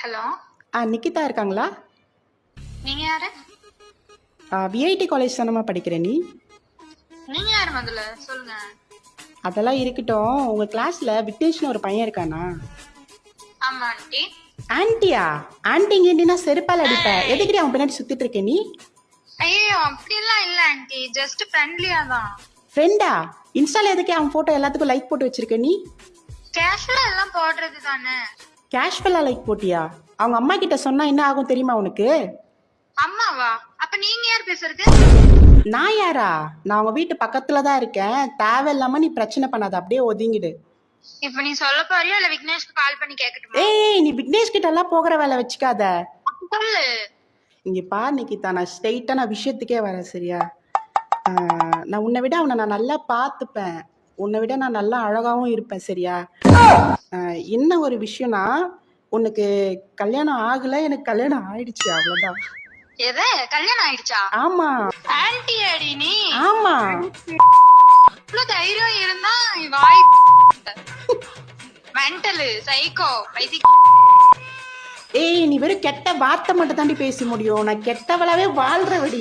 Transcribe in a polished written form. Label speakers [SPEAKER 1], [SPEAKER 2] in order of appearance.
[SPEAKER 1] Hello.
[SPEAKER 2] Nikita இருக்காங்களா?
[SPEAKER 1] நீங்க யாரு?
[SPEAKER 2] விஐடி காலேஜ் தானம்மா படிக்கிற நீ?
[SPEAKER 1] நீங்க யாரு முதல்ல சொல்லுங்க.
[SPEAKER 2] அதெல்லாம் இருக்கட்டும். உங்க கிளாஸ்ல விக்னேஷ்னு ஒரு பையன் இருக்கானா?
[SPEAKER 1] ஆமா ஆண்டி.
[SPEAKER 2] ஆன்ட்டியா? ஆன்ட்டிங்கன்னா செருப்பால் அடிப்ப. எதுக்குடி அவன் பின்னாடி சுத்திட்டு இருக்க நீ?
[SPEAKER 1] ஐயோ அப்படிலாம் இல்ல ஆண்டி, ஜஸ்ட் ஃப்ரெண்ட்லியா தான்.
[SPEAKER 2] ஃப்ரெண்டா? இன்ஸ்டால எதுக்கே அவன் போட்டோ எல்லாத்துக்கும் லைக் போட்டு வச்சிருக்க நீ?
[SPEAKER 1] கேஷுவலா எல்லாம் போடுறது தானே.
[SPEAKER 2] கேஷுவலா லைக் போட்டியா? அவங்க அம்மா கிட்ட சொன்னா என்ன ஆகும் தெரியுமா உனக்கு?
[SPEAKER 1] அம்மாவா? அப்ப நீங்க யார் பேசுறது?
[SPEAKER 2] நான் யாரா? நான் உங்க வீட்டு பக்கத்துல தான் இருக்கேன். தேவையில்லாம நீ பிரச்சனை பண்ணாத, அப்படியே ஒதுங்கிடு.
[SPEAKER 1] இப்ப நீ சொல்ல போறியா இல்ல விக்னேஷ்க்கு கால் பண்ணி கேக்கட்டுமா?
[SPEAKER 2] ஏய், நீ விக்னேஷ் கிட்ட எல்லாம் போகிற வேலை வச்சுக்காத.
[SPEAKER 1] சொல்லு.
[SPEAKER 2] இங்க பாரு நிக்கிதா, நான் ஸ்ட்ரெயிட்டா நான் விஷயத்துக்கே வரேன் சரியா? நான் உன்னை விட அவனை நான் நல்லா பார்த்துப்பேன். உன்னை விட நான் நல்லா அழகாவும் இருப்பேன் சரியா? என்ன ஒரு விஷயம்னா, உனக்கு கல்யாணம் ஆகல, எனக்கு கல்யாணம் ஆயிடுச்சு, அவ்வளவுதான்.
[SPEAKER 1] எது கல்யாணம் ஆயிடுச்சா?
[SPEAKER 2] ஆமா
[SPEAKER 1] ஆன்டி அடி நீ.
[SPEAKER 2] ஆமா.
[SPEAKER 1] இவ்வளவு தைரியம் இருந்தா வாய் மென்டலு சைக்கோ பைசி.
[SPEAKER 2] ஏய், நீ வெறும் கெட்ட வார்த்தை மட்டும் தாண்டி பேச முடியும். நான் கெட்டவளாவே வாழ்றவடி.